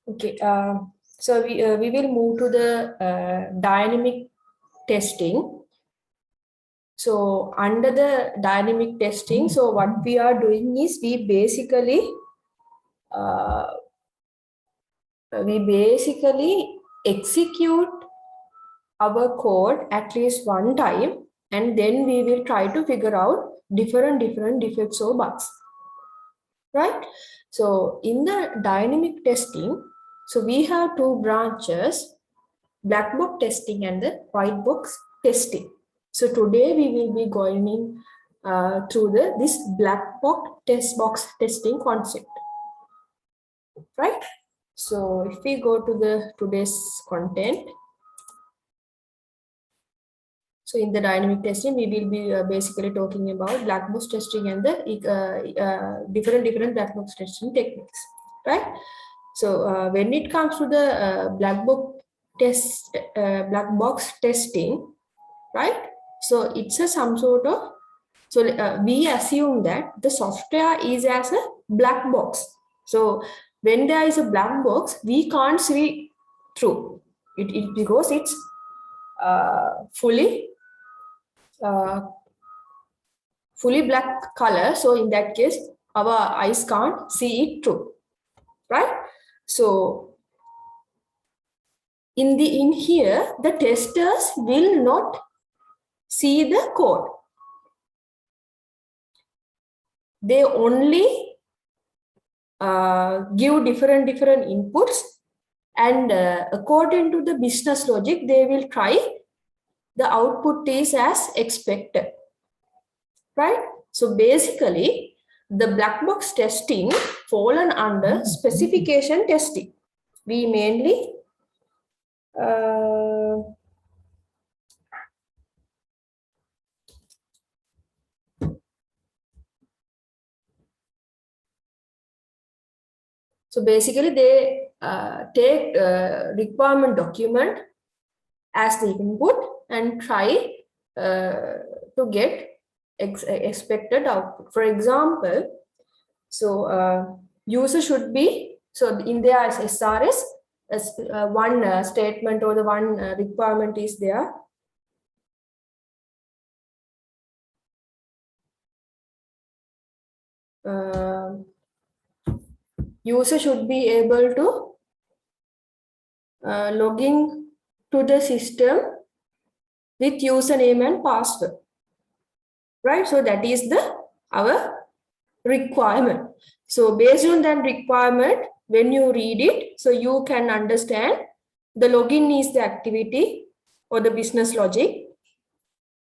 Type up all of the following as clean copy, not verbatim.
Okay, so we will move to the dynamic testing. So under the dynamic testing, so what we are doing is uh, we basically execute our code at least one time, and then we will try to figure out different defects or bugs, right? So in the dynamic testing, so we have two branches, black box testing and the white box testing. So today we will be going in through this black box testing concept, right? So if we go to the today's content, so in the dynamic testing, we will be basically talking about black box testing and the different black box testing techniques, right? So when it comes to the black box testing, right? So it's some sort of, so we assume that the software is as a black box. So when there is a black box, we can't see through it because it's fully black color. So in that case, our eyes can't see it through, right? So in here, the testers will not see the code. They only give different inputs, and according to the business logic, they will try the output is as expected, right? So basically, the black box testing fallen under specification testing. We mainly so basically they take requirement document as the input and try to get expected output. For example, so user should be, so in there as SRS, as one statement or the one requirement is there. User should be able to log in to the system with username and password, right? So that is our requirement. So based on that requirement, when you read it, so you can understand the login is the activity or the business logic,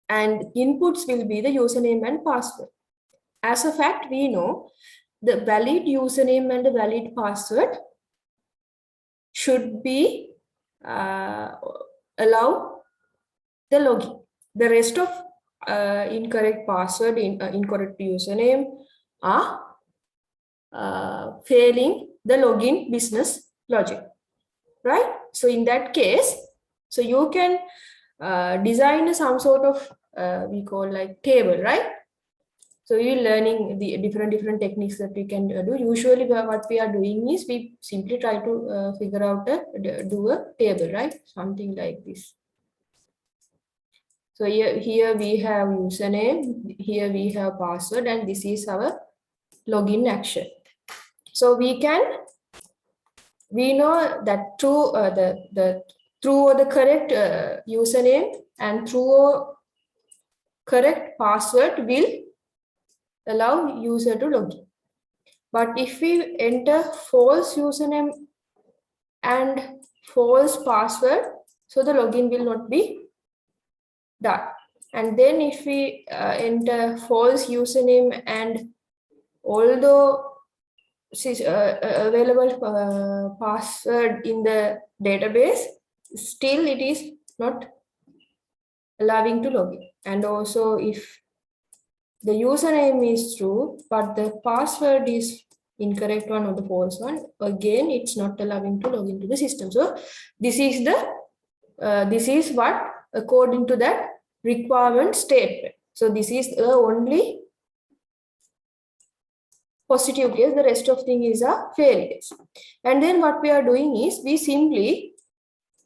and inputs will be the username and password. As a fact, we know the valid username and the valid password should be allow the login. The rest of incorrect password, incorrect username are failing the login business logic, right? So in that case, so you can design some sort of we call like table, right? So you're learning the different techniques that we can do. Usually what we are doing is we simply try to figure out do a table, right? Something like this. So here we have username, here we have password, and this is our login action. So we know that through the correct username and through correct password will allow user to log in. But if we enter false username and false password, so the login will not be done. And then if we enter false username and although available password in the database, still it is not allowing to log in. And also if the username is true, but the password is incorrect one or the false one, again, it's not allowing to log into the system. So this is what according to that requirement statement. So this is the only positive case, the rest of thing is a failures. And then what we are doing is we simply,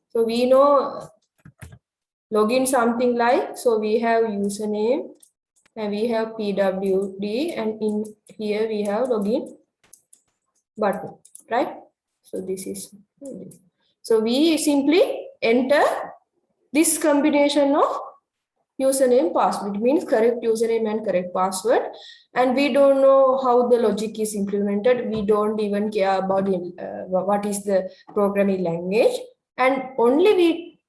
so we know login something like, so we have username and we have pwd, and in here we have login button, right? So this is, so we simply enter this combination of username password. It means correct username and correct password, and we don't know how the logic is implemented. We don't even care about what is the programming language, and only we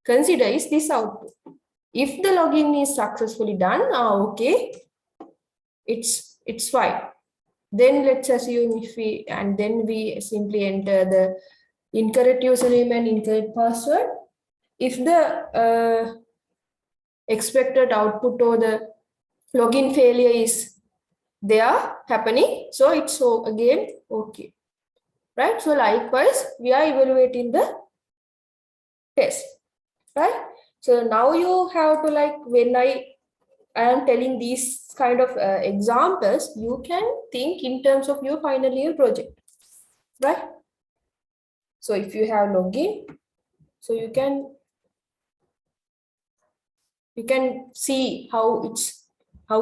consider is this output. If the login is successfully done, okay, it's fine. Then let's assume if we, and then we simply enter the incorrect username and incorrect password. If the expected output or the login failure is there happening, so it's so again okay, right? So likewise we are evaluating the test, right? So now you have to, like, when I am telling these kind of examples, you can think in terms of your final year project, right? So if you have login, so you can see how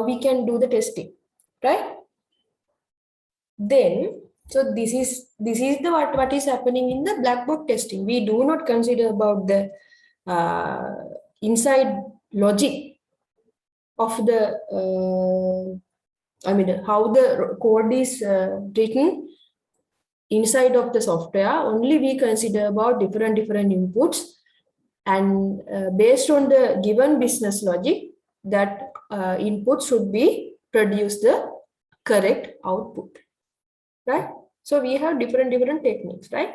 we can do the testing, right? Then, so this is the what is happening in the black box testing. We do not consider about the inside logic of the I mean how the code is written inside of the software. Only we consider about different inputs, and based on the given business logic, that input should be produce the correct output, right? So we have different techniques, right?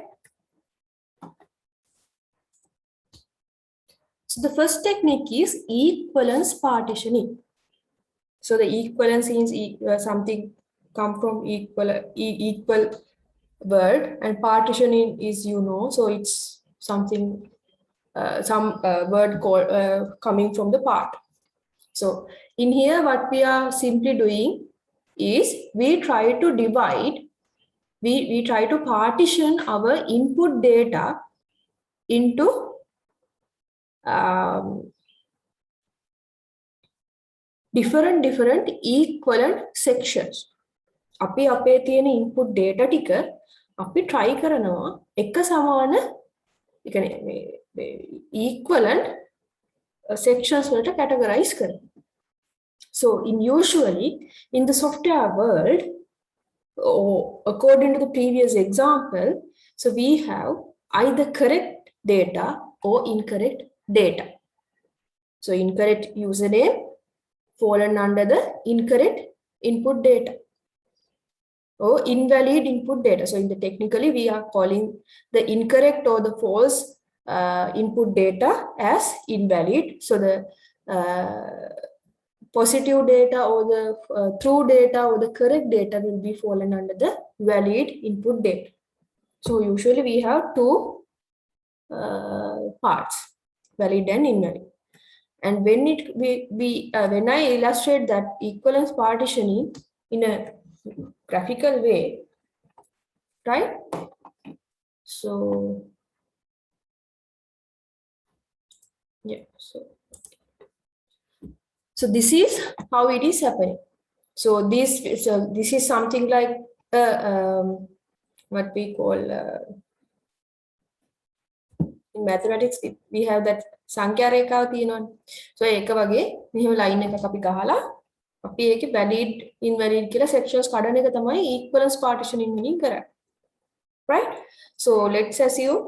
So the first technique is equivalence partitioning. So the equivalence is something come from equal word, and partitioning is, so it's something some word called coming from the part. So in here, what we are simply doing is we try to divide, we try to partition our input data into different equivalent sections. අපි අපේ තියෙන input data ටික අපි try කරනවා එක සමාන, ඒ කියන්නේ equivalent sections වලට categorize කරන්න. So usually in the software world, or according to the previous example, so we have either correct data or incorrect data. So incorrect username fallen under the incorrect input data or invalid input data. So in the technically we are calling the incorrect or the false input data as invalid. So the positive data or the true data or the correct data will be fallen under the valid input data. So usually we have two parts, valid and invalid. And when when I illustrate that equivalence partitioning in a graphical way, right? So yeah, so this is how it is happening. So this is something like what we call in mathematics we have that සංඛ්‍යා රේඛාව තියෙනවනේ. So ඒක වගේ මෙහෙම line එකක් අපි ගහලා අපි ඒකේ valid invalid කියලා sections කඩන එක තමයි equivalence partitioning වලින් කරන්නේ. Right? So let's assume,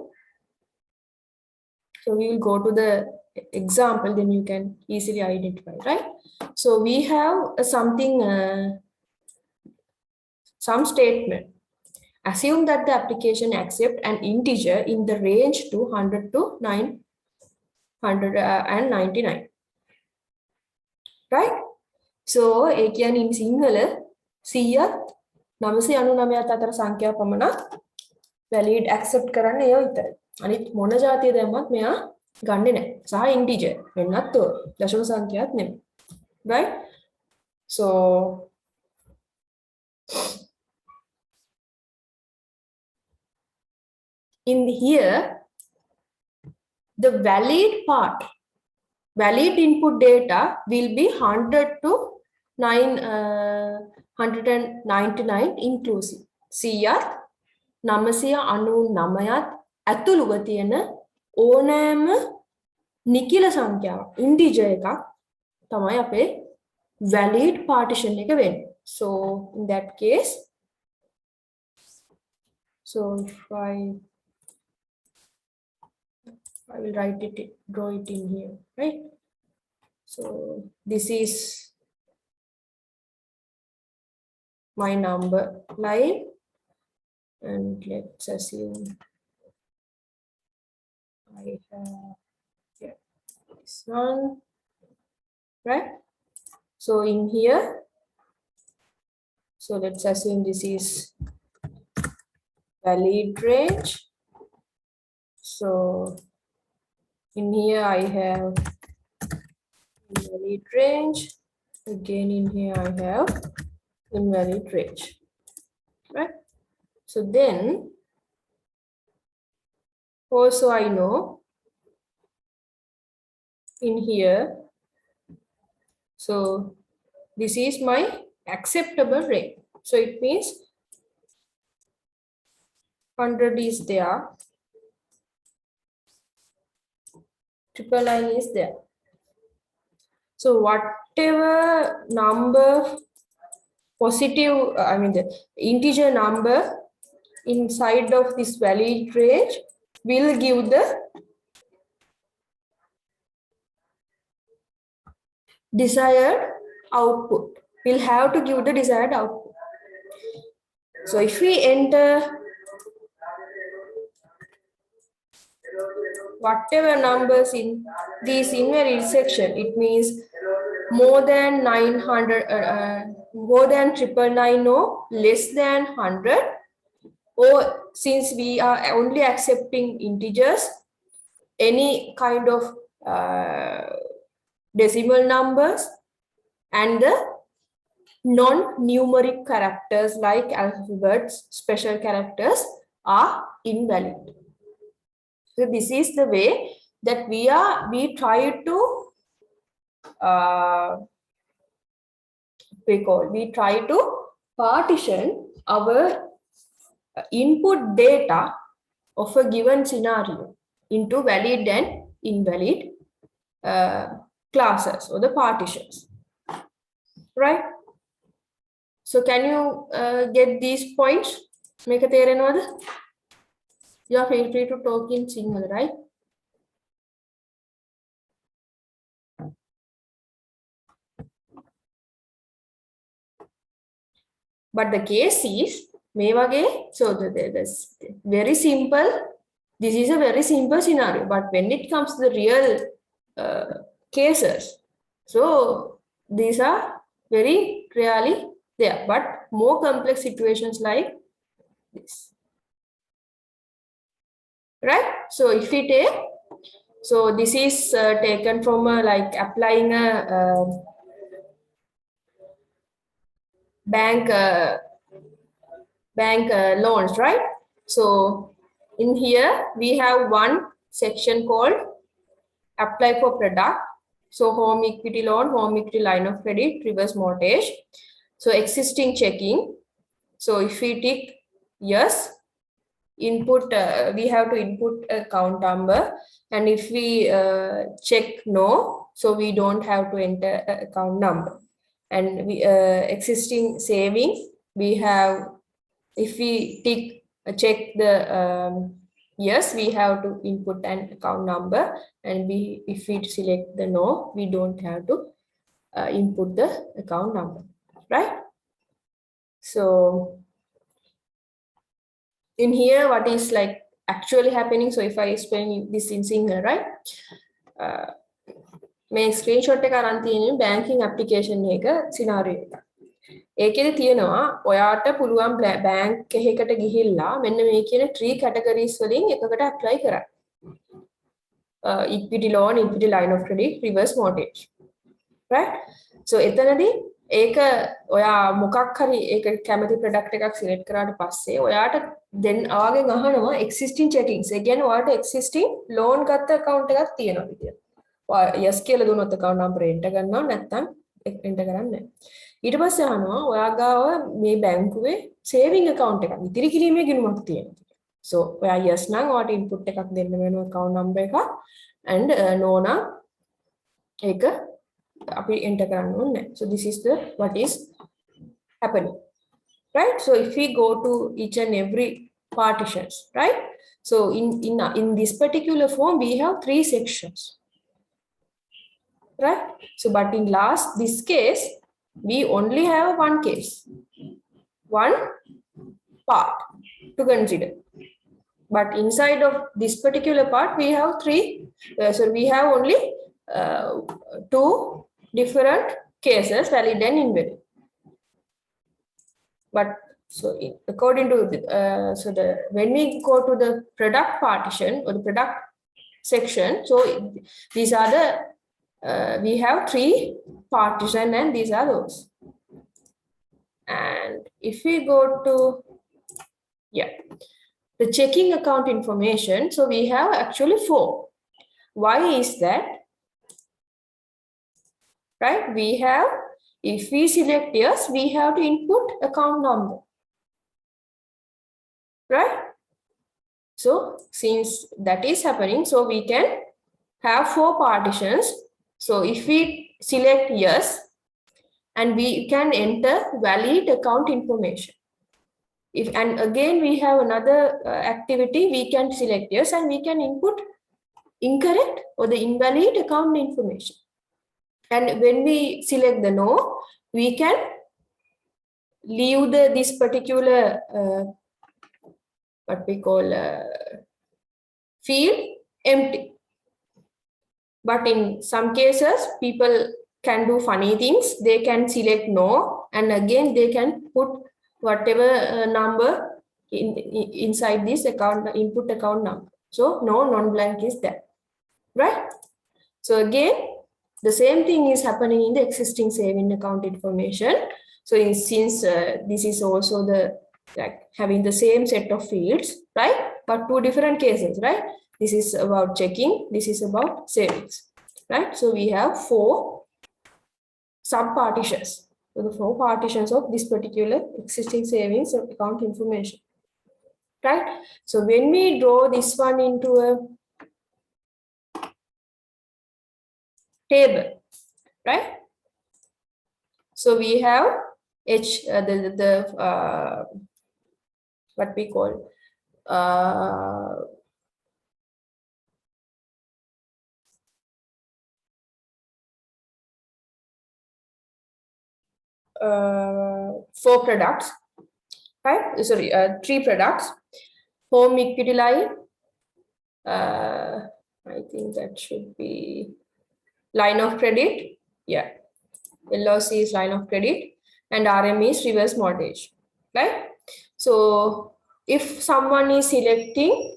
so we will go to the example, then you can easily identify, right? So we have something some statement. Assume that the application accepts an integer in the range to 100 to 999. Right? So ඒ කියන්නේ in Sinhala 100ත් 999ත් අතර සංඛ්‍යා පමණක් valid accept කරන්න ඒව විතරයි. අනිත් මොන જાතිය දැම්මත් මෙයා ගන්නෙ නැහැ. සහ integer වෙන්නත් ඕන. දශම සංඛ්‍යාවක් නෙමෙයි. Right? So In here, the valid input data will be 100 to 199 inclusive. සියයත් 999ත් ඇතුළුව තියෙන ඕනෑම නිකිල සංඛ්‍යාවක් integer එකක් තමයි අපේ valid partition එක වෙන්නේ. So in that case, so if I will draw it in here, right? So this is my number line, and let's assume I have this one, right? So in here, so let's assume this is valid range. So in here I have invalid range. Again in here I have invalid range, right? So then also I know in here, so this is my acceptable range. So it means 100 is there, 999 is there. So whatever number positive, I mean the integer number inside of this valid range will give the desired output, will have to give the desired output. So if we enter whatever numbers in this invalid section, it means more than 900, more than 999 or less than 100, or since we are only accepting integers, any kind of decimal numbers and the non-numeric characters like alphabets, special characters are invalid. So this is the way that we try to partition our input data of a given scenario into valid and invalid classes or the partitions, right? So can you get these points? Make a තේරෙනවද? You are feel free to talk in Sinhala, right? But the case is මේ වගේ, so that's very simple. This is a very simple scenario, but when it comes to the real cases, so these are very rarely there, but more complex situations like this, right? So if we take, so this is taken from like applying a bank loans, right? So in here we have one section called apply for product. So home equity loan, home equity line of credit, reverse mortgage. So existing checking. So if we tick yes, input, we have to input account number, and if we check no, so we don't have to enter account number. And we existing savings, we have, if we tick check the yes, we have to input an account number, and if we select the no, we don't have to input the account number, right? So in here, what is like actually happening? So if I explain this in Sinhala, right? මේ screenshot එක අරන් තියෙන්නේ banking application එක scenario එක. ඒකෙදි තියෙනවා ඔයාට පුළුවන් බැංක් එකකට ගිහිල්ලා මෙන්න මේ කියන 3 categories වලින් එකකට apply කරන්න. Equity loan, equity line of credit, reverse mortgage, right? So එතනදී ඒක ඔයා මොකක් හරි ඒක කැමති ප්‍රොඩක්ට් එකක් සිලෙක්ට් කරාට පස්සේ ඔයාට then ආගෙන් අහනවා existing checkings. ඒ කියන්නේ ඔයාට existing loan ගත්ත account එකක් තියෙනවද කියලා. ඔයා yes කියලා දුන්නොත් account number enter කරනවා නැත්නම් enter කරන්නේ නැහැ. ඊට පස්සේ අහනවා ඔයා ගාව මේ බැංකුවේ saving account එකක් ඉතිරි කිරීමේ ගිණුමක් තියෙනවද. So ඔයා yes නම් ඔයාට input එකක් දෙන්න වෙනවා account number එක and no නම් ඒක අපි enter කරන්න ඕනේ. So this is the what is happening, right? So if we go to each and every partitions, right? So in this particular form we have 3 sections, right? So but in this case we only have one case, one part to consider. But inside of this particular part we have 3 so we have only 2 different cases, valid and invalid. But so according to when we go to the product partition or the product section, so these are the we have 3 partition and these are those. And if we go to the checking account information, so we have actually 4. Why is that? Right, we have, if we select yes, we have to input account number, right? So since that is happening, so we can have 4 partitions. So if we select yes, and we can enter valid account information. If and again we have another activity, we can select yes and we can input incorrect or the invalid account information. And when we select the no, we can leave this particular what we call field empty. But in some cases, people can do funny things. They can select no, and again they can put whatever number inside this account, input account number. So no non-blank is there, right? So again, the same thing is happening in the existing saving account information. So since this is also the having the same set of fields, right? But 2 different cases, right? This is about checking, this is about savings, right? So we have 4 sub-partitions. So the 4 partitions of this particular existing savings account information, right? So when we draw this one into a table, right? So we have what we call four products, right? Sorry, 3 products. Home equity line. I think that should be line of credit. Yeah. LOC is line of credit and RM is reverse mortgage, right? So if someone is selecting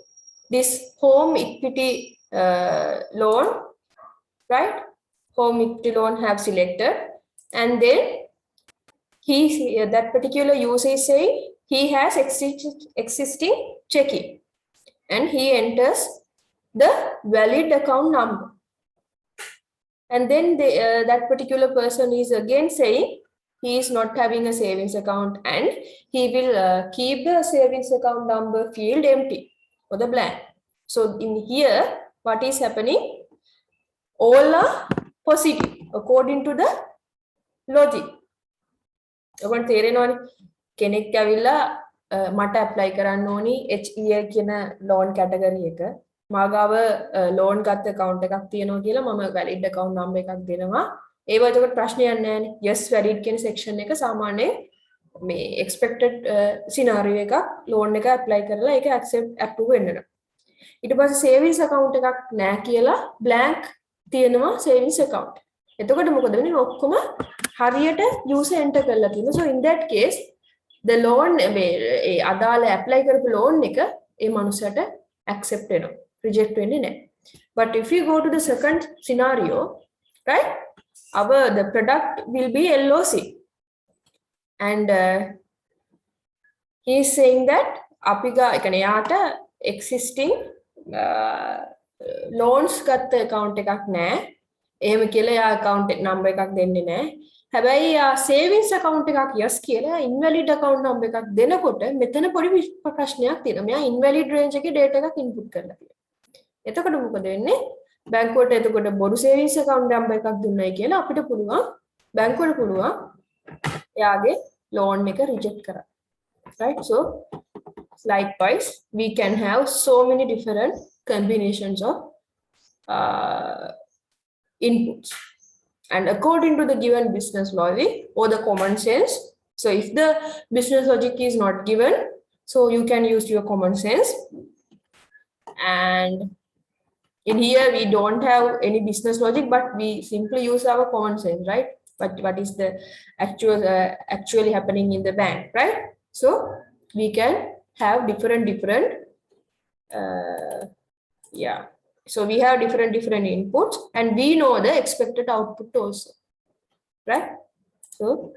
this home equity loan, right? Home equity loan have selected, and then that particular user is saying he has existing checking and he enters the valid account number. And then that particular person is again saying he is not having a savings account and he will keep the savings account number field empty or the blank. So in here, what is happening? All are positive according to the logic. ඔබට තේරෙනවනේ කෙනෙක් ඇවිල්ලා මට apply කරන්න ඕනි HEL කියන loan category එක. මාගාව loan ගත්ත account එකක් තියෙනවා කියලා මම valid account number එකක් දෙනවා. ඒව එතකොට ප්‍රශ්නයක් නැහැ. Yes valid කියන section එක සාමාන්‍යයෙන් මේ expected scenario එකක් loan එක apply කරලා ඒක accept approve වෙනවා. ඊට පස්සේ savings account එකක් නැහැ කියලා blank තියෙනවා savings account. එතකොට මොකද වෙන්නේ? ඔක්කොම හරියට user enter කරලා තියෙනවා. So in that case the loan අදාළ apply කරපු loan එක ඒ මනුස්සයට accept වෙනවා. Reject වෙන්නේ නැහැ. But if you go to the second scenario, right? The product will be LOC. and he is saying that අපිගා එකන යාට existing loans ගත්ත account එකක් නැහැ. එහෙම කියලා යා account number එකක් දෙන්නේ නැහැ. හැබැයි යා savings account එකක් yes කියලා invalid account number එකක් දෙනකොට මෙතන පොඩි ප්‍රශ්නයක් තියෙනවා. මෙයා invalid range එකේ data එකක් input කරලා තියෙනවා. එතකොට මොකද වෙන්නේ? බැංකුවට එතකොට බොරු savings account number එකක් දුන්නයි කියලා අපිට පුළුවන් බැංකුවට පුළුවන් එයාගේ loan එක reject කරන්න. Right? So likewise, we can have so many different combinations of inputs. And according to the given business logic or the common sense, so if the business logic is not given, so you can use your common sense. And in here, we don't have any business logic, but we simply use our common sense, right? But what is the actually happening in the bank, right? So we can have different yeah. So we have different inputs, and we know the expected output also, right? So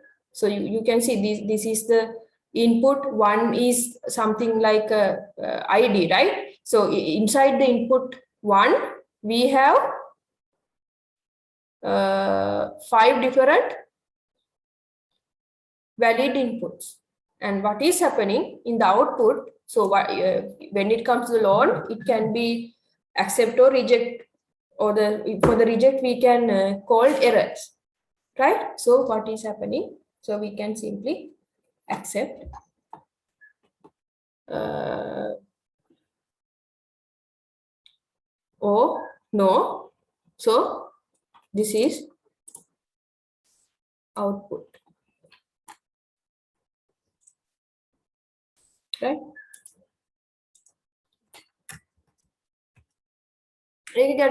you can see this is the input. One is something like a ID, right? So inside the input one, we have 5 different valid inputs. And what is happening in the output? So when it comes to the loan, it can be accept or reject, or for the reject we can call errors, right? So what is happening? So we can simply accept or no. So this is output, right? Because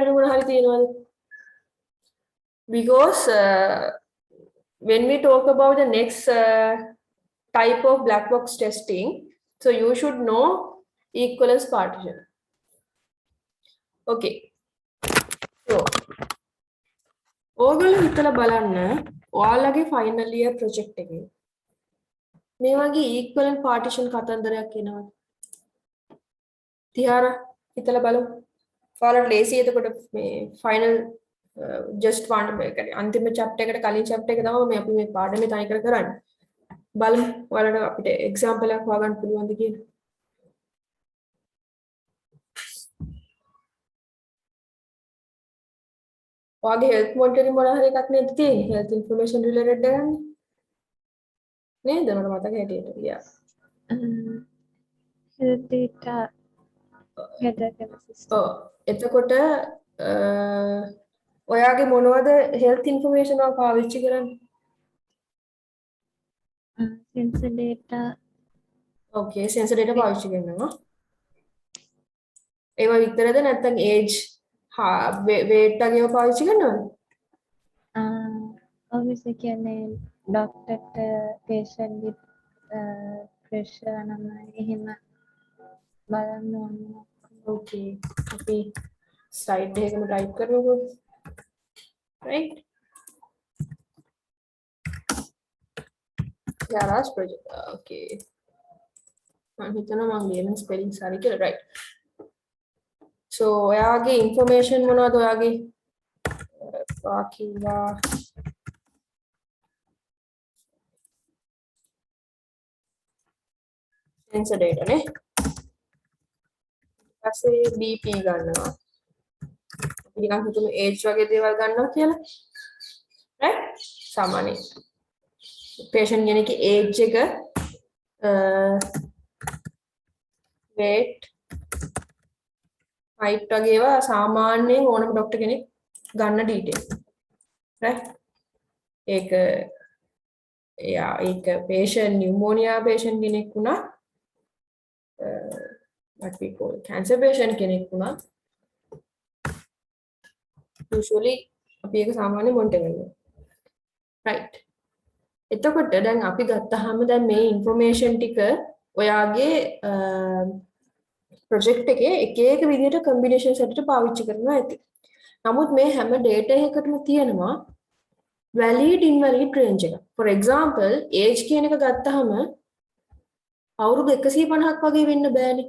when we talk about the next type of black box testing, so you should know equivalence partition. Okay. So ඕගොල්ලෝ හිතලා බලන්න ඔයාලගේ final year project එකේ මේ වගේ equivalent partition කතන්දරයක් එනවා. තියාරා හිතලා බලමු. ඔයාලට ලේසි එතකොට මේ final just one අන්තිම chapter එකට කලින් chapter එක තමයි මේ අපි මේ පාඩමේ තනි කර කරන්නේ. බලමු ඔයාලට අපිට example එකක් හොයාගන්න පුළුවන්ද කියලා. ඔයාගේ health monitoring මොනවා හරි එකක් නේද තියෙන්නේ? health information related එකක් නේද? මට මතක හිටියට. Yeah. health data එතකොට ඔයාගේ මොනවද health information එක පාවිච්චි කරන්නේ? sensor data. Okay, sensor data පාවිච්චි කරනවා. ඒවා විතරද නැත්නම් age weight වගේව පාවිච්චි කරනවද? obviously කියන්නේ doctor patient pressure නම් එහෙම බලන්න ඕනේ. Okay, අපි slide එකකම type කරමුකෝ. Right? Yara's project. Okay. මම හිතනවා මම ලියන spelling හරි කියලා. Right. So ඔයාගේ information මොනවද ඔයාගේ කිව්වා sensor data නේ. ඊපස්සේ BP ගන්නවා. අපි නිකන් හිතමු age වගේ දේවල් ගන්නවා කියලා. right? සාමාන්‍ය patient කෙනෙක්ගේ age එක weight height වගේ ඒවා සාමාන්‍යයෙන් ඕනම ડોක්ටර් කෙනෙක් ගන්න detail. right? ඒක patient pneumonia patient කෙනෙක් වුණා what we call cancer patient කෙනෙක් වුණා usually අපි ඒක සාමාන්‍ය මොනිටර් කරනවා. right? එතකොට දැන් අපි ගත්තාම දැන් මේ information ටික ඔයාගේ project එකේ එක එක විදිහට combinations හැටියට පාවිච්චි කරනවා ඇති. නමුත් මේ හැම data එකකටම තියෙනවා valid invalid range එක. For example age කියන එක ගත්තාම අවුරුදු 150ක් වගේ වෙන්න බෑනේ.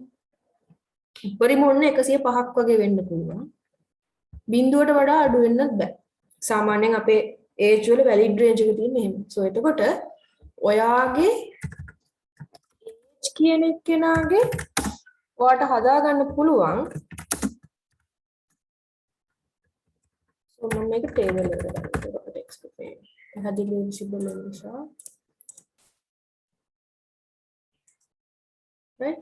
උපරිම ඔන්න 105ක් වගේ වෙන්න පුළුවන්. බිඳුවට වඩා අඩු වෙන්නත් බෑ. සාමාන්‍යයෙන් අපේ age වල valid range එක තියෙන්නේ එහෙම. So එතකොට ඔයාගේ age කියන එක්කෙනාගේ ඔයාට හදාගන්න පුළුවන්. So මම මේක table එකට දාන්න. ඒකට text එකේ පැහැදිලි visible වෙන නිසා. Right?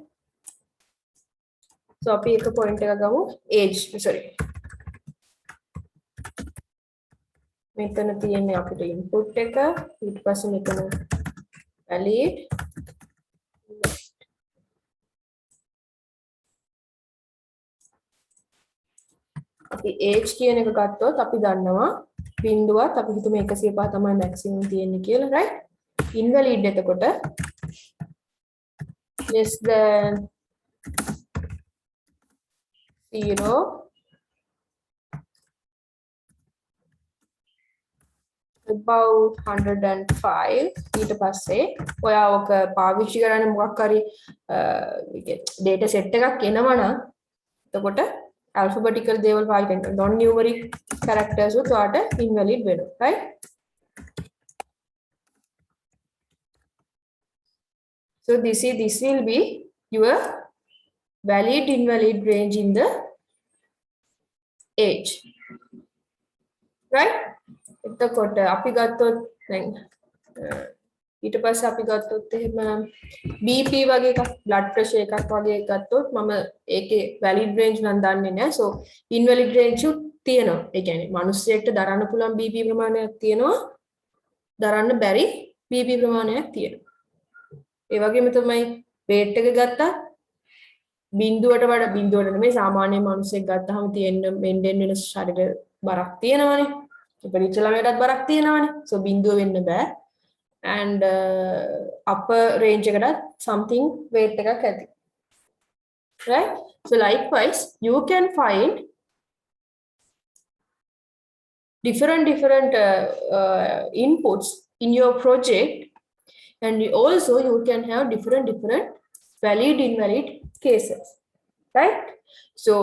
So අපි එක point එකක් ගමු age sorry. මෙතන තියෙන්නේ අපිට input එක ඊට පස්සේ මෙතන valid අපි age කියන එක ගත්තොත් අපි දන්නවා බිඳුවත් අපි හිතමු 105 තමයි maximum තියෙන්නේ කියලා right invalid එතකොට less than 0 about 105 ඊට පස්සේ ඔයා ඔක පාවිච්චි කරන්නේ මොකක් හරි data set එකක් එනවනම් එතකොට alphabetical දේවල් පාවිච්චි කරනවා non numeric characters උත් ඔයාට invalid වෙනවා right so this will be your valid invalid range in the age right එතකොට අපි ගත්තොත් දැන් ඊට පස්සේ අපි ගත්තොත් එහෙම BP වගේ එකක් blood pressure එකක් වගේ එකක් ගත්තොත් මම ඒකේ valid range නම් දන්නේ නැහැ so invalid range උත් තියෙනවා ඒ කියන්නේ මිනිස්සෙක්ට දරන්න පුළුවන් BP ප්‍රමාණයක් තියෙනවා දරන්න බැරි BP ප්‍රමාණයක් තියෙනවා ඒ වගේම තමයි weight එක ගත්තා බිඳුවට වඩා බිඳුවට නෙමෙයි සාමාන්‍ය මිනිස්සෙක් ගත්තාම තියෙන මෙන්ඩෙන් වෙන ශරීර බරක් තියෙනවානේ ඉපදිච්ච ළමයටත් බරක් තියෙනවානේ so බිඳුව වෙන්න බෑ and upper range එකකට something weight එකක් ඇති right so likewise you can find different inputs in your project and also you can have different valid invalid cases right so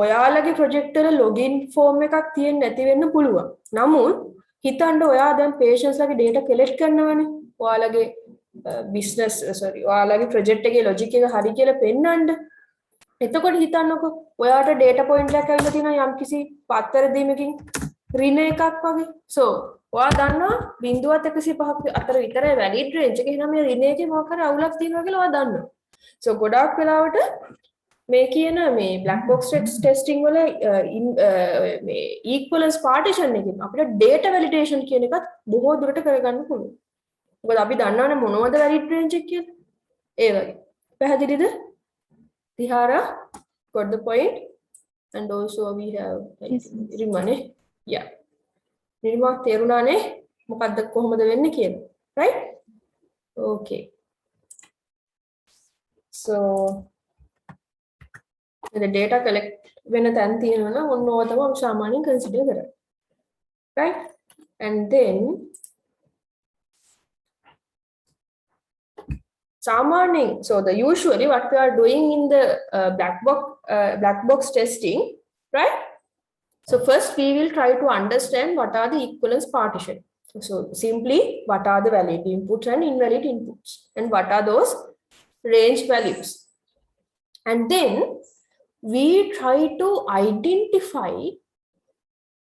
ඔයාලගේ project වල login form එකක් තියෙන්න නැති වෙන්න පුළුවන් නමුත් හිතන්න ඔයා දැන් patients ලගේ data collect කරනවානේ ඔයාලගේ business sorry ඔයාලගේ project එකේ logic එක හරි කියලා පෙන්නන්න එතකොට හිතන්නකෝ ඔයාට data point එකක් ඇවිල්ලා තියෙනවා යම්කිසි පත්තර දීමකින් ඍණ එකක් වගේ so ඔයා දන්නවා බිඳුවත් 105ක් අතර විතරයි valid range එක එහෙනම් මේ ඍණ එකේ මොකක් හරි අවුලක් තියෙනවා කියලා ඔයා දන්නවා so ගොඩාක් වෙලාවට මේ කියන මේ black box testing වල මේ equivalence partition එකකින් අපිට data validation කියන එකත් බොහෝ දුරට කරගන්න පුළුවන්. මොකද අපි දන්නවනේ මොනවද valid range එක කියලා. ඒ වගේ. පැහැදිලිද? Tihara got the point and also we have Rimane. Yeah. Nirima තේරුණානේ මොකද්ද කොහොමද වෙන්නේ කියලා. Right? Okay. So the data collect when තැන් තියෙනවා නම් ඔන්න ඕවා තමයි අපි සාමාන්‍යයෙන් consider කරන්නේ right and then සාමාන්‍යයෙන් so the usually what we are doing in the black box testing right so first we will try to understand what are the equivalence partition so simply what are the valid inputs and invalid inputs and what are those range values and then we try to identify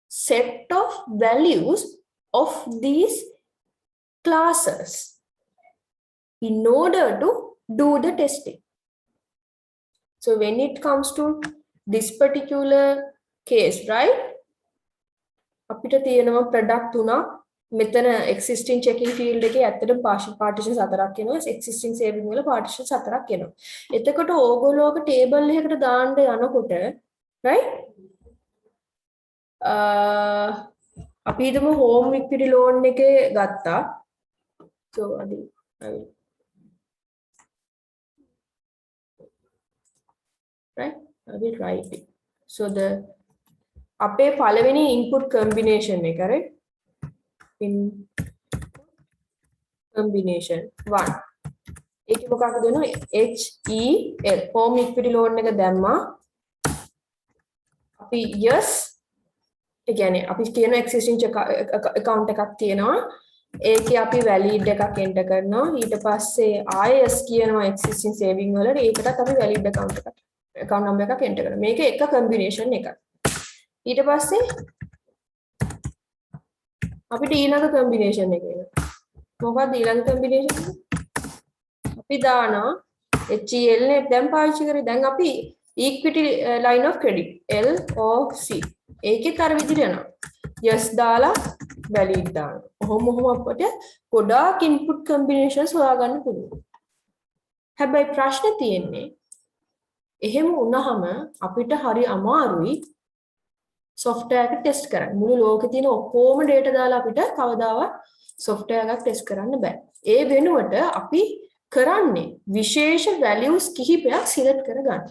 set of values of these classes in order to do the testing. So when it comes to this particular case, right? අපිට තියෙනවා product තුනක් මෙතන existing checking field එකේ ඇත්තටම partitions හතරක් එනවා existing saving වල partitions හතරක් එනවා. එතකොට ඕගොල්ලෝක table එකකට දාන්න යනකොට right? අපි හිතමු home equity loan එකේ ගත්තා. So I will write it. So the අපේ පළවෙනි input combination එක right? in combination 1 ඒක මොකක්ද දෙනවා HEL home equity loan එක දැම්මා අපි yes ඒ කියන්නේ අපි කියන existing account එකක් තියෙනවා ඒකේ අපි valid එකක් enter කරනවා ඊට පස්සේ ආයෙ yes කියනවා existing saving වලට ඒකටත් අපි valid account number එකක් enter කරනවා මේක එක combination එකක් ඊට පස්සේ අපිට ඊළඟ combination එක එනවා මොකක්ද ඊළඟ combination අපි දානවා HEL නේ දැන් පාවිච්චි කරේ දැන් අපි equity line of credit LOC ඒකේ තර විදිහට යනවා yes දාලා valid දානවා ඔහොම අපිට ගොඩාක් input combinations හොයාගන්න පුළුවන් හැබැයි ප්‍රශ්නේ තියෙන්නේ එහෙම වුණාම අපිට හරි අමාරුයි software එක test කරන්න මුළු ලෝකේ තියෙන ඔක්කොම data දාලා අපිට කවදාවත් software එකක් test කරන්න බෑ ඒ වෙනුවට අපි කරන්නේ විශේෂ values කිහිපයක් select කරගන්න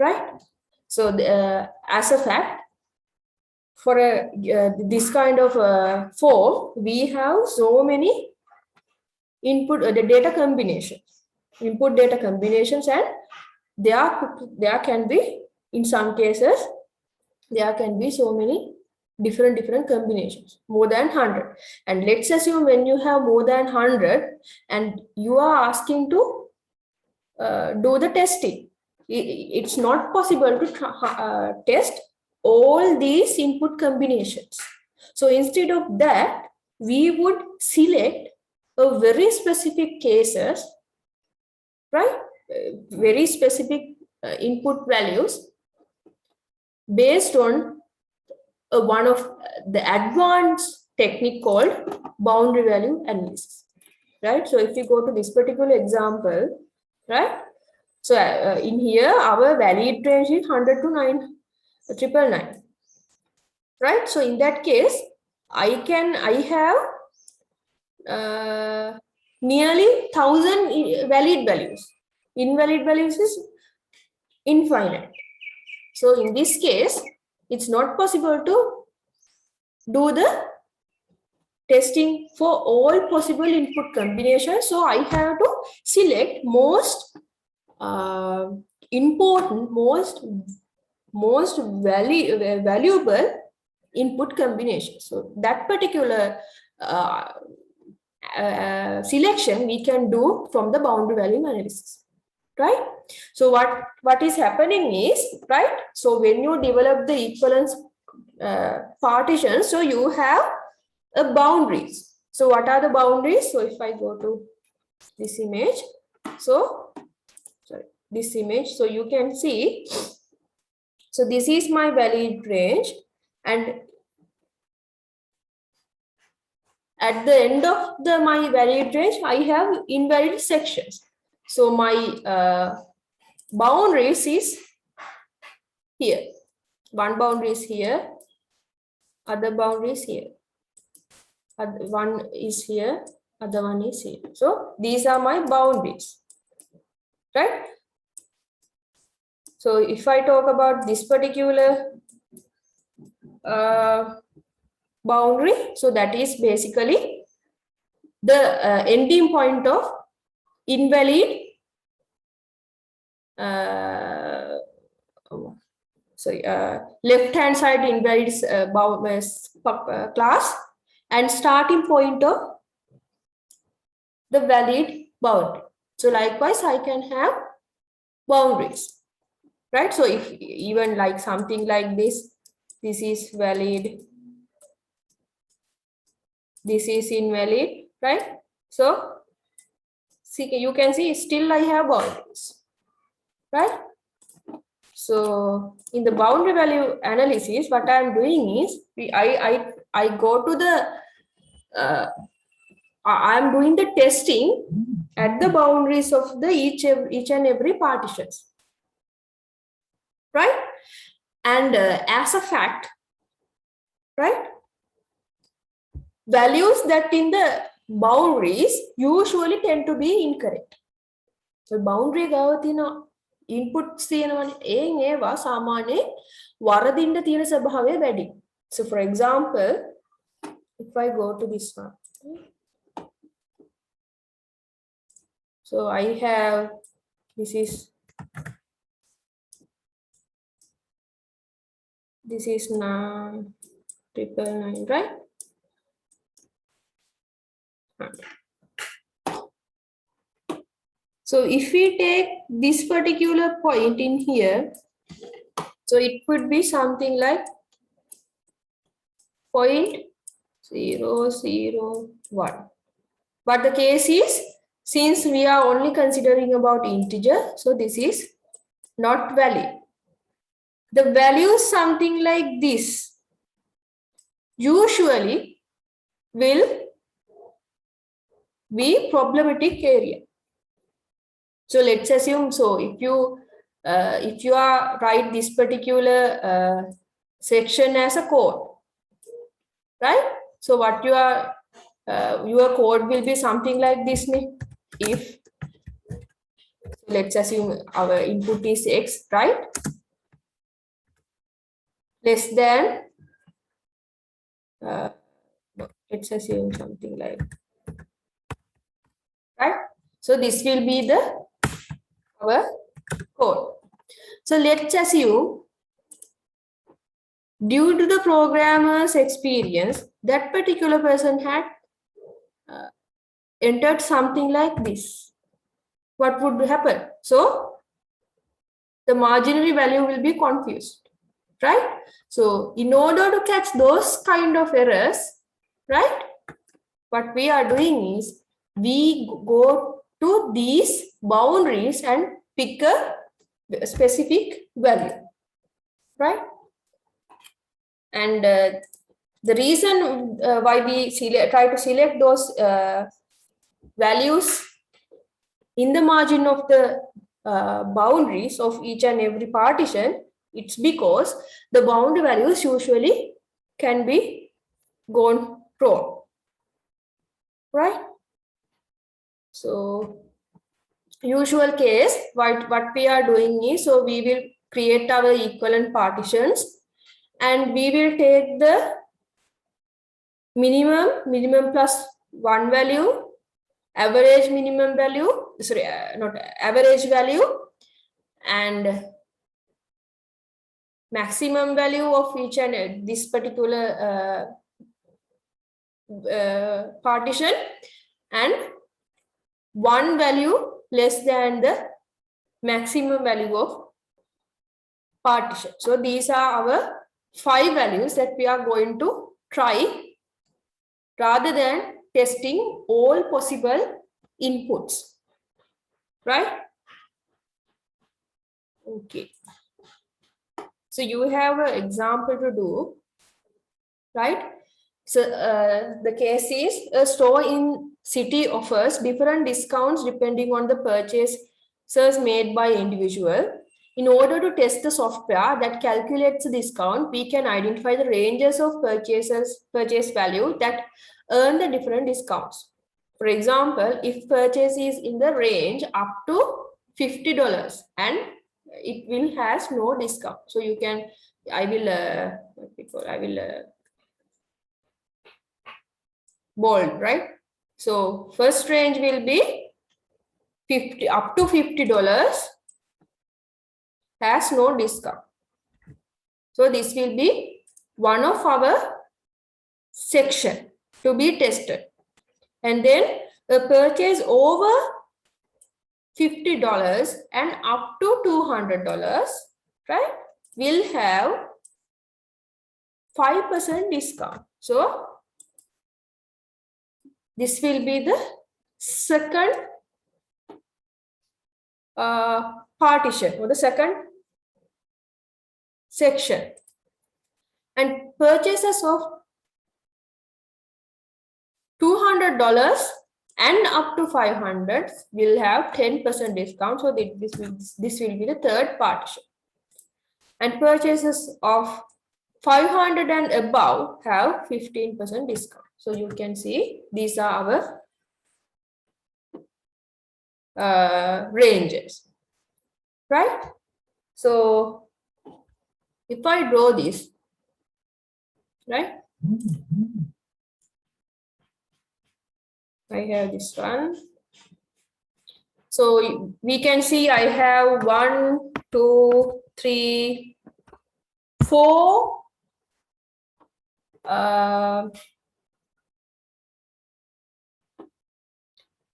right so as a fact for this kind of form we have so many input the data combinations and there can be in some cases there can be so many different combinations more than 100 and let's assume when you have more than 100 and you are asking to do the testing it's not possible to test all these input combinations so instead of that we would select a very specific cases right very specific input values based on one of the advanced technique called boundary value analysis right so if you go to this particular example right so in here our valid range is 100 to 999 right so in that case I have nearly 1000 valid values invalid values is infinite so in this case it's not possible to do the testing for all possible input combinations so I have to select most important most valuable input combinations so that particular selection we can do from the boundary value analysis right so what is happening is right so when you develop the equivalence partitions so you have a boundaries so what are the boundaries so if I go to this image so sorry this image so you can see so this is my valid range and at the end of my valid range I have invalid sections so my boundaries is here one boundary is here other boundary is here one is here other one is here so these are my boundaries right so if I talk about this particular boundary so that is basically the ending point of invalid left hand side invalid class and starting point of the valid boundary so likewise I can have boundaries right so if even like something like this is valid this is invalid right so see you can see still I have boundaries right so in the boundary value analysis what I am doing is I go to the I am doing the testing at the boundaries of the each and every partitions right and as a fact right values that in the boundaries usually tend to be incorrect so boundary ගාව තියෙන inputs තියෙනවනේ ඒවා සාමාන්‍යයෙන් වරදින්න තියෙන ස්වභාවය වැඩි so for example if I go to this one. So I have, this is 9,999, right? So if we take this particular point in here, so it could be something like 0.001. But the case is, since we are only considering about integer, so this is not valid. The value is something like this usually will be problematic area. So let's assume, so if you are write this particular section as a code, right? So what your code will be something like this. If let's assume our input is x, right? Less than let's assume something like, right? So this will be our code. So let's assume, due to the programmer's experience, that particular person had entered something like this. What would happen? So the marginary value will be confused, right? So in order to catch those kind of errors, right, what we are doing is we go to these boundaries and pick a specific value, right? And the reason why we try to select those values in the margin of the boundaries of each and every partition, it's because the boundary values usually can be gone wrong, right? So usual case, what we are doing is, so we will create our equivalent partitions and we will take the minimum plus one value, average minimum value, sorry, not average value, and maximum value of each and this particular partition, and one value less than the maximum value of partition. So these are our 5 values that we are going to try rather than testing all possible inputs, right? Okay. So you have an example to do, right? So the case is, a store in city offers different discounts depending on the purchases made by individual. In order to test the software that calculates the discount, we can identify the ranges of purchase value that earn the different discounts. For example, if purchase is in the range up to $50 and it will has no discount. So you can, I will bold, right? So first range will be 50 up to $50 has no discount. So this will be one of our section to be tested. And then a purchase over $50 and up to $200, right, will have 5% discount. So this will be the second partition or the second section. And purchases of $200 and up to 500 will have 10% discount. So this will be the third partition. And purchases of 500 and above have 15% discount. So you can see these are our ranges, right? So if I draw this, right? I have this one. So we can see I have 1, 2, 3, 4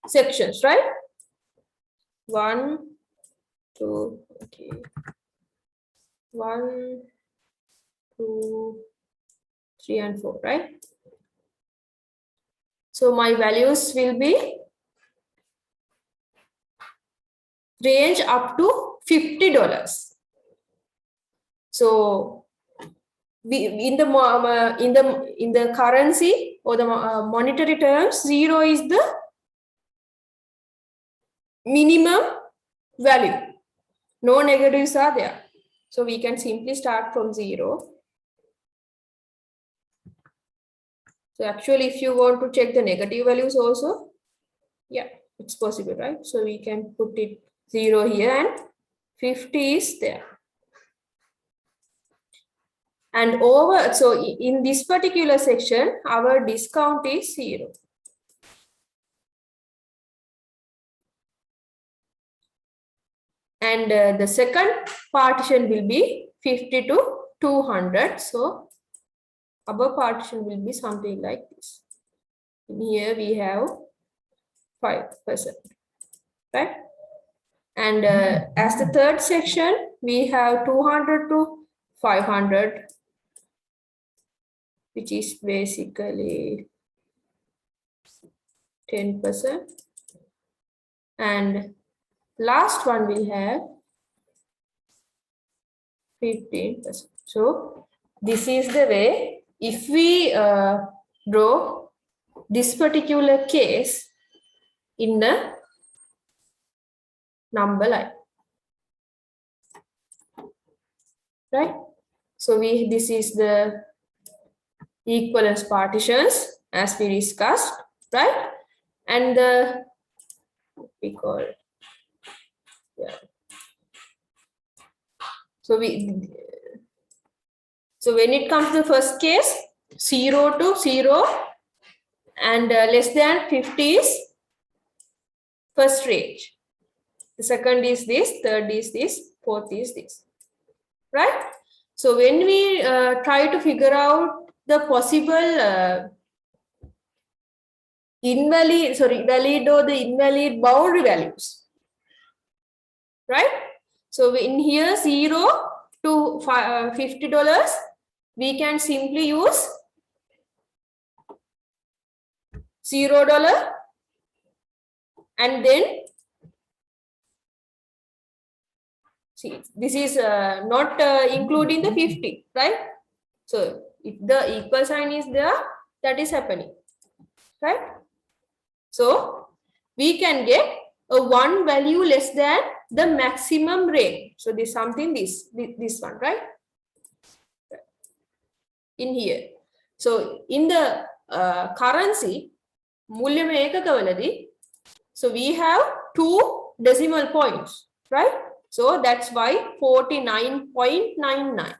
sections, right? 1, 2, okay. 1, 2, 3, and 4, right? So my values will be range up to $50. So we in the currency or the monetary terms, 0 is the minimum value. No negatives are there. So we can simply start from 0. So actually, if you want to check the negative values also, yeah, it's possible, right? So we can put it 0 here and 50 is there. And over, so in this particular section, our discount is 0. And the second partition will be 50 to 200. So our partition will be something like this. In here we have 5%, right? And as the third section, we have 200 to 500, which is basically 10%. And last one we have 15%. So this is the way, if we draw this particular case in the number line, right? So this is the equivalence partitions as we discussed, right? And the we call it, yeah. So when it comes to the first case, 0 to 0 and less than 50 is first range. The second is this, third is this, fourth is this, right? So when we try to figure out the possible valid or the invalid boundary values, right? So in here 0 to $50, we can simply use $0 and then see, this is not including the 50, right? So if the equal sign is there, that is happening, right? So we can get a one value less than the maximum range. So this something this one, right? In here. So in the currency, මුල්‍යම ඒකකවලදී, so we have 2 decimal points, right? So that's why 49.99.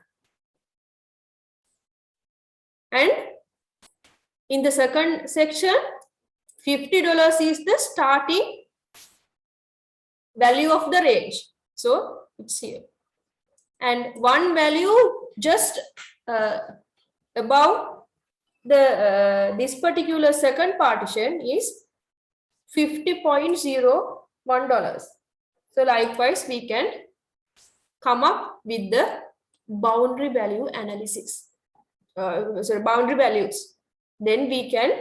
And in the second section, $50 is the starting value of the range. So it's here. And one value just above the this particular second partition is $50.01. So likewise, we can come up with the boundary value analysis. Boundary values. Then we can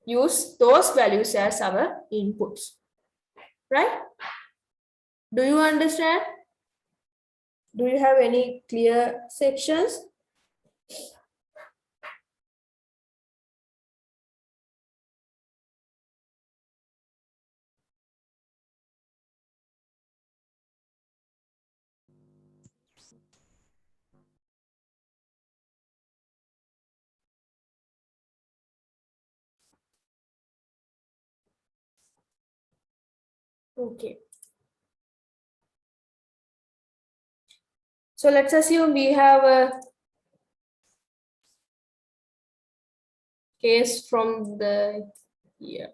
use those values as our inputs. Right? Do you understand? Do you have any clear sections? Okay. So let's assume we have a case from the here.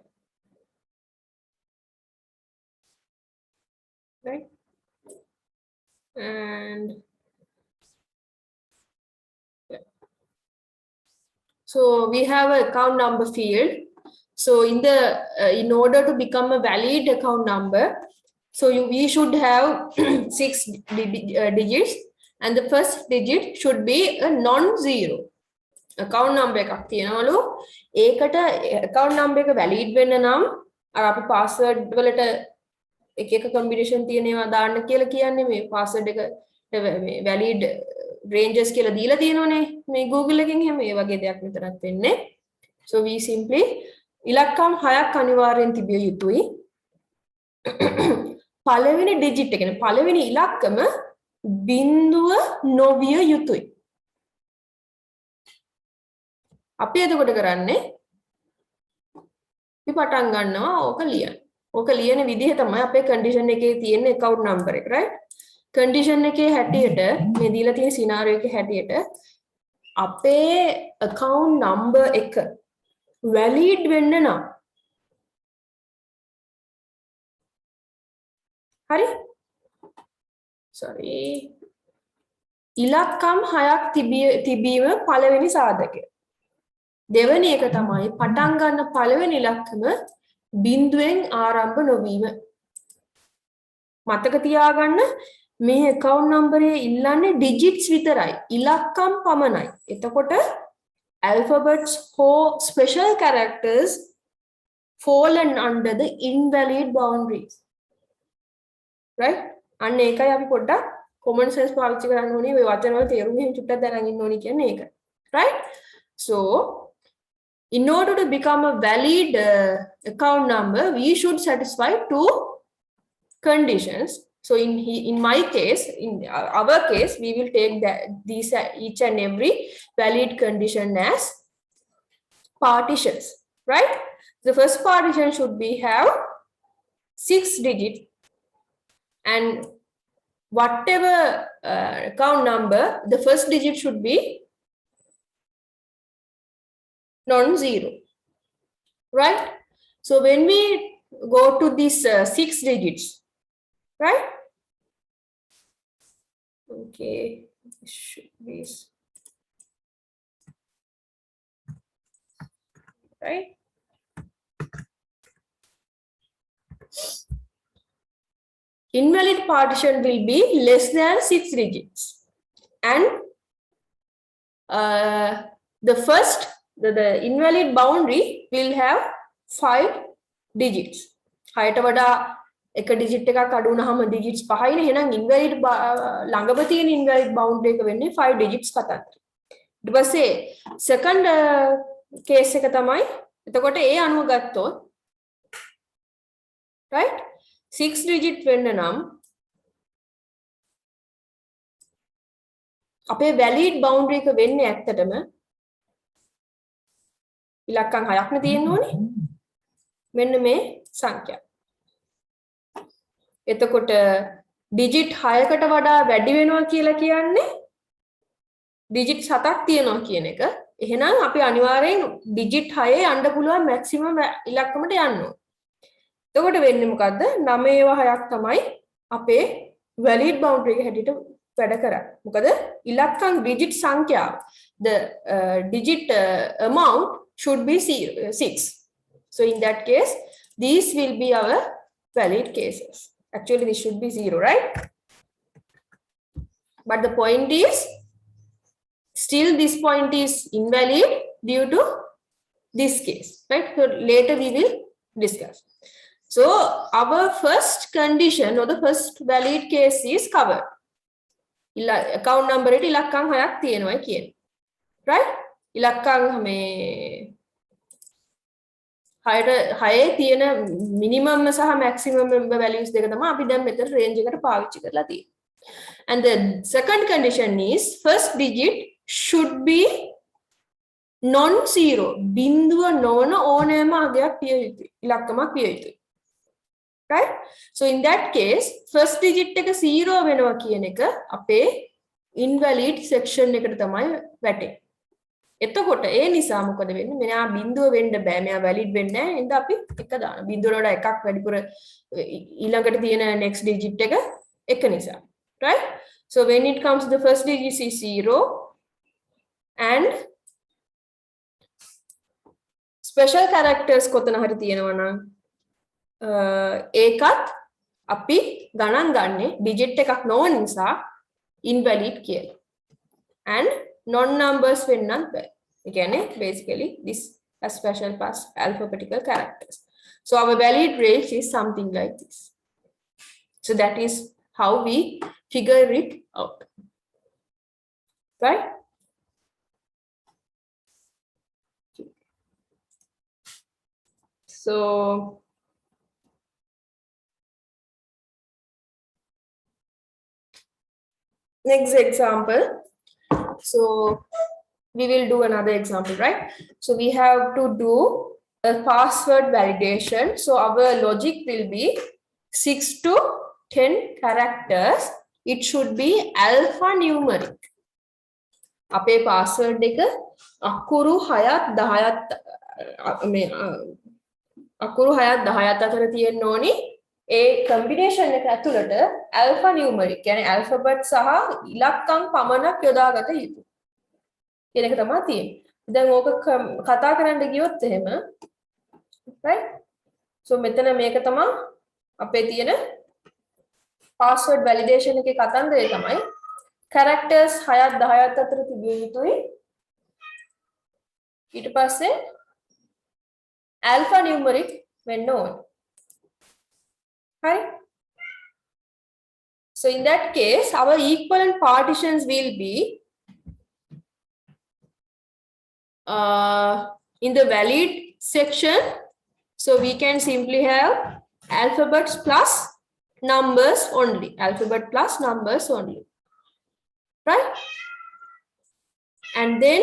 right? And so we have an account number field. So in order to become a valid account number, so we should have 6 digits, and the first digit should be a non-zero. account number එකක් තියෙනවලු. ඒකට account number එක valid වෙන්න නම් අර අපි password වලට එක එක combination තියෙනවා දාන්න කියලා කියන්නේ මේ password එක මේ valid ranges කියලා දීලා තියෙනවනේ මේ Google එකෙන් එහෙම ඒ වගේ දෙයක් විතරක් වෙන්නේ. So we simply ඉලක්කම් 6ක් අනිවාර්යෙන් තිබිය යුතුයි. පළවෙනි digit එක කියන්නේ පළවෙනි ඉලක්කම බිඳුව නොවිය යුතුයි. අපි එතකොට කරන්නේ අපි පටන් ගන්නවා ඕක ලියන්න. ඕක ලියන විදිහ තමයි අපේ condition එකේ තියෙන account number එක, right? condition එකේ හැටියට මේ දීලා තියෙන scenario එකේ හැටියට අපේ account number එක valid වෙන්න නම් හරි? sorry ඉලක්කම් 6ක් තිබීම පළවෙනි සාධකය. දෙවෙනි එක තමයි පටන් ගන්න පළවෙනි ඉලක්කම බිඳුවෙන් ආරම්භ නොවීම. මතක තියාගන්න මේ account number එකේ ඉල්ලන්නේ digits විතරයි. ඉලක්කම් පමණයි. එතකොට alphabets or special characters fallen under the invalid boundaries. right? අන්න ඒකයි අපි පොඩ්ඩක් common sense පාවිච්චි කරන්න ඕනේ. මේ වචන වල තේරුම එහෙම චුට්ටක් දැනගෙන ඉන්න ඕනේ කියන්නේ ඒක. right? So in order to become a valid account number, we should satisfy 2 conditions. So in my case, in our case, we will take these each and every valid condition as partitions, right? The first partition should be have 6 digits, and whatever account number, the first digit should be non-zero, right? So when we go to these 6 digits, right? Okay, this should be right. Invalid partition will be less than 6 digits, and the first the invalid boundary will have 5 digits. 6ට වඩා එක digit එකක් අඩු වුණාම digits 5යිනේ. එහෙනම් invalid ළඟම තියෙන invalid boundary එක වෙන්නේ 5 digits කතන්දර. ඊට පස්සේ second case එක තමයි එතකොට ඒ අනුව ගත්තොත් right 6 digit වෙන්න නම් අපේ valid boundary එක වෙන්නේ ඇත්තටම ඉලක්කම් 6ක්නේ තියෙන්න ඕනේ. මෙන්න මේ සංඛ්‍යා. එතකොට digit 6කට වඩා වැඩි වෙනවා කියලා කියන්නේ digit 7ක් තියෙනවා කියන එක. එහෙනම් අපි අනිවාර්යෙන් digit 6 යන්න පුළුවන් maximum ඉලක්කමට යන්න ඕනේ. එතකොට වෙන්නේ මොකද්ද? 9/6ක් තමයි අපේ valid boundary එක හැටියට වැඩ කරන්නේ. මොකද ඉලක්කම් digit සංඛ්‍යාව the digit amount should be 6. So in that case, these will be our valid cases. Actually, this should be 0, right? But the point is, still this point is invalid due to this case, right? So later we will discuss. So our first condition or the first valid case is covered. Account number එක ඉලක්කම් 6ක් තියෙනවා කියන්නේ. Right? ඉලක්කම් මේ 6 තියෙන minimum සහ maximum values දෙක තමයි අපි දැන් මෙතන range එකට පාවිච්චි කරලා තියෙන්නේ. And the second condition is first digit should be non-zero. බිඳුව නොවන ඕනෑම අගයක් පිය යුතුයි. ඉලක්කමක් පිය යුතුයි. Right? So in that case, first digit එක 0 වෙනවා කියන එක අපේ invalid section එකට තමයි වැටෙන්නේ. එතකොට ඒ නිසා මොකද වෙන්නේ? මෙයා බිඳුව වෙන්න බෑ. මෙයා වැලිඩ් වෙන්නේ නැහැ. එහෙනම් අපි එක දානවා. බිඳුවට වඩා එකක් වැඩිපුර ඊළඟට තියෙන next digit එක එක නිසා. Right? So when it comes to the first digit is 0 and special characters කොතන හරි තියෙනවා නම් ඒකත් අපි ගණන් ගන්නේ digit එකක් නොවන නිසා invalid කියලා. And non numbers වෙන්නත් බෑ. ඒ කියන්නේ basically this as special pass alphabetical characters. So our valid range is something like this. So that is how we figure it out. Right? So next example. So we will do another example, right? So we have to do a password validation. So our logic will be 6 to 10 characters. It should be alphanumeric. අපේ password එක අකුරු 6ත් 10ත් මේ අකුරු 6ත් 10ත් අතර තියෙන්න ඕනි. ඒ combination එක ඇතුළට alphanumeric කියන්නේ alphabet සහ ඉලක්කම් පමණක් යොදාගත යුතුයි. කියන එක තමයි තියෙන්නේ. දැන් ඕක කතා කරන්න ගියොත් එහෙම right? So මෙතන මේක තමයි අපේ තියෙන password validation එකේ කතන්දරය තමයි characters 6ත් 10ත් අතර තිබිය යුතුයි. ඊට පස්සේ alphanumeric වෙන්න ඕනේ. Right? So in that case, our equivalent partitions will be in the valid section. So we can simply have alphabets plus numbers only. Alphabet plus numbers only. Right? And then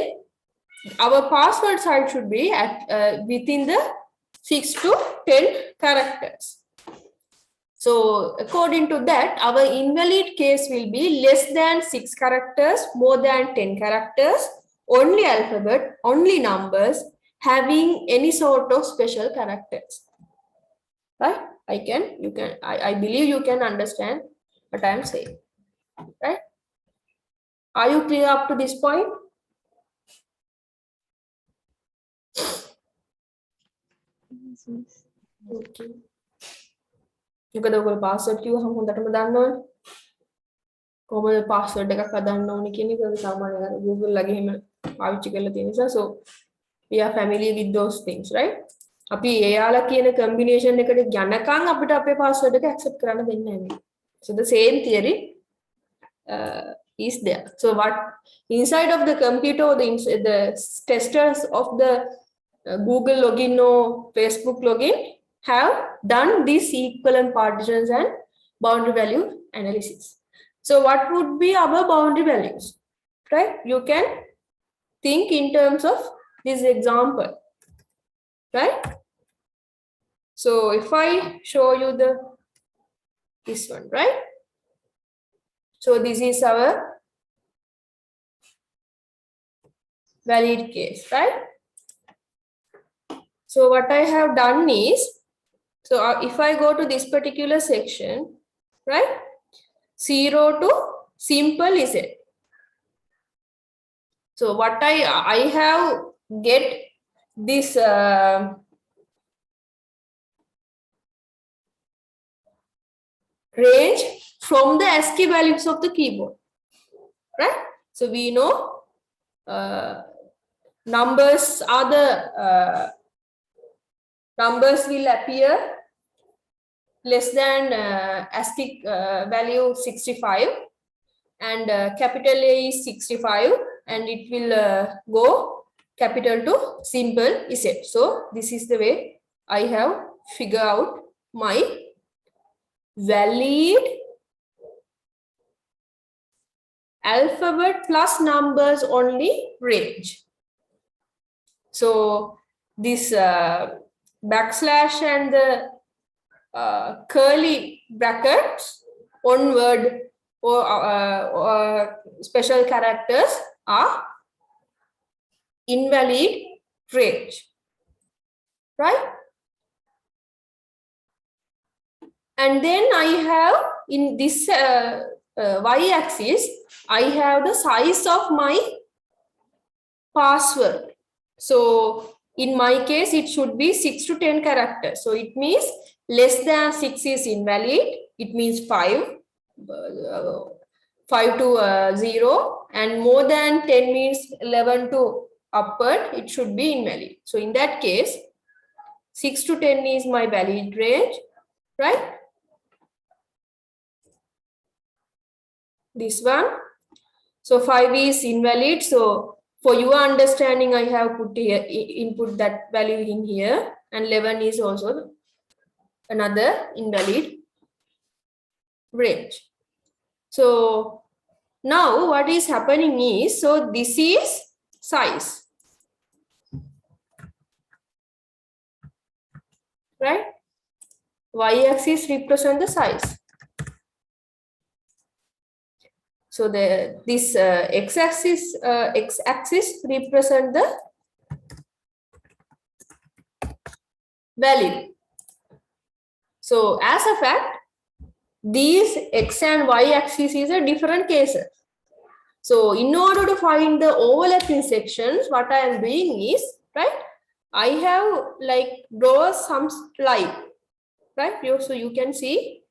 our password size should be at within the 6 to 10 characters. So according to that, our invalid case will be less than 6 characters, more than 10 characters, only alphabet, only numbers, having any sort of special characters. Right? I believe you can understand what I am saying. Right? Are you clear up to this point? Okay. මොකද ඔයගොල්ලෝ password කිව්වහම හොඳටම දන්නවනේ. කොහොමද password එකක් හදන්න ඕනේ කියන එක සාමාන්‍යයෙන් අර Google ලා ගිහින් පාවිච්චි කරලා තියෙන නිසා so we are familiar with those things, right? අපි එයාලා කියන combination එකට යනකම් අපිට අපේ password එක accept කරන්න දෙන්නේ නැහැ. So the same theory is there. So what inside of the computer or the testers of the Google login or Facebook login have done these equivalent partitions and boundary value analysis. So what would be our boundary values? Right? You can think in terms of this example. Right? So if I show you this one, right? So this is our valid case, right? So what I have done is, so if I go to this particular section, right? 0 to simple is it. So what I have get this range from the ASCII values of the keyboard, right? So we know numbers are the numbers will appear less than ASCII value 65 and capital A is 65 and it will go capital to simple is it. So this is the way I have figured out my valid alphabet plus numbers only range. So this backslash and the curly brackets on word or special characters are invalid range, right? And then I have in this y-axis, I have the size of my password. So in my case, it should be 6 to 10 characters. So it means less than 6 is invalid. It means 5 to 0, and more than 10 means 11 to upward, it should be invalid. So in that case, 6 to 10 is my valid range, right? This one. So 5 is invalid. So for your understanding, I have put here, input that value in here, and 11 is also another invalid range. So now what is happening is, so this is size, right? Y-axis represent the size. So this x-axis represent the value. So as a fact, these x and y-axis is a different cases. So in order to find the overlapping sections, what I am doing is, right, I have like draw some line, right? So you can see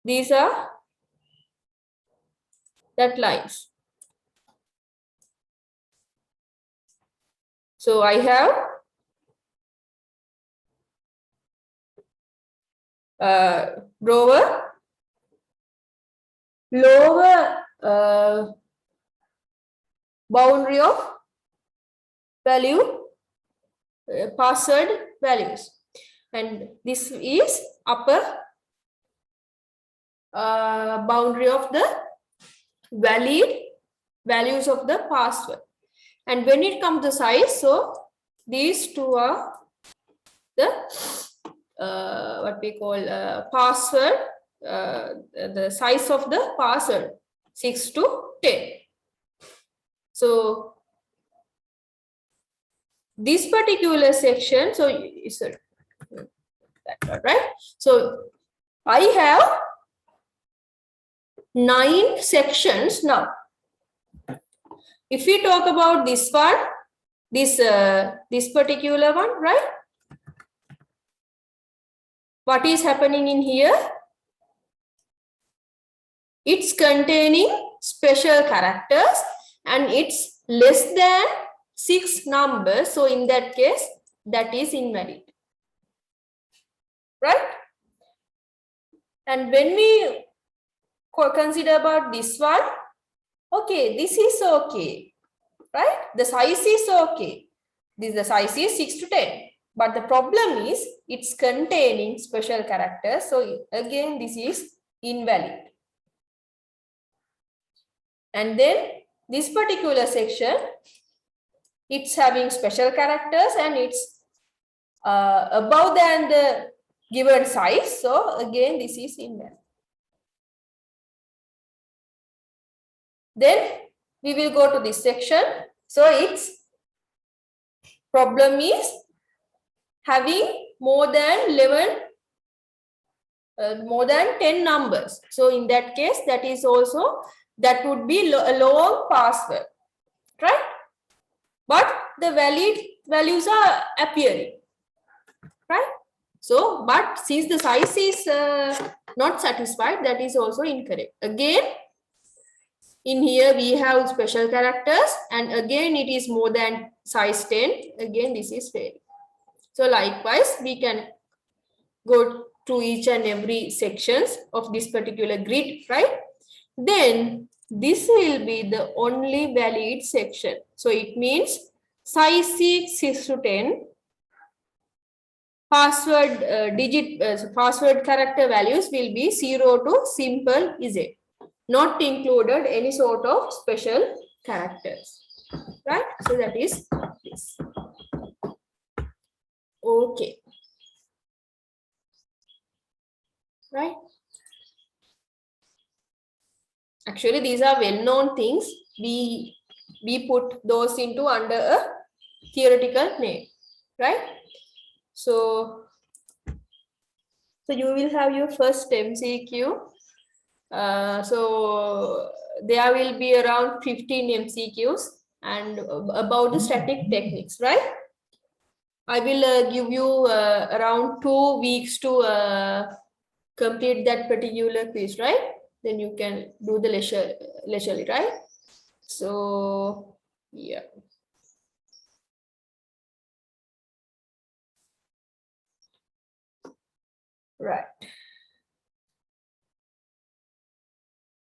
these are that lines. So I have lower boundary of value, password values, and this is upper boundary of the valid values of the password. And when it comes to size, so these two are the what we call password, the size of the password, 6 to 10. So this particular section, so it's that one, right? So I have 9 sections now. If we talk about this one, this particular one, right? What is happening in here? It's containing special characters and it's less than 6 numbers. So in that case, that is invalid, right? And when we consider about this one, okay, this is okay, right? The size is okay. The size is 6 to 10. But the problem is it's containing special characters. So again, this is invalid. And then this particular section, it's having special characters and it's above than the given size. So again, this is invalid. Then we will go to this section. So its problem is having more than 11, more than 10 numbers. So in that case, that is also, that would be a long password, right? But the valid values are appearing, right? So, but since the size is not satisfied, that is also incorrect. Again, in here we have special characters and again it is more than size 10. Again, this is failing. So likewise, we can go to each and every sections of this particular grid, right? Then this will be the only valid section. So it means size 6 to 10, password password character values will be 0 to simple Z, not included any sort of special characters, right? So that is this. Okay, right? Actually, these are well-known things. We put those into under a theoretical name, right? So you will have your first MCQ. So there will be around 15 MCQs and about the static techniques, right? I will give you around 2 weeks to complete that particular quiz, right? Then you can do the leisurely, right? So yeah. Right.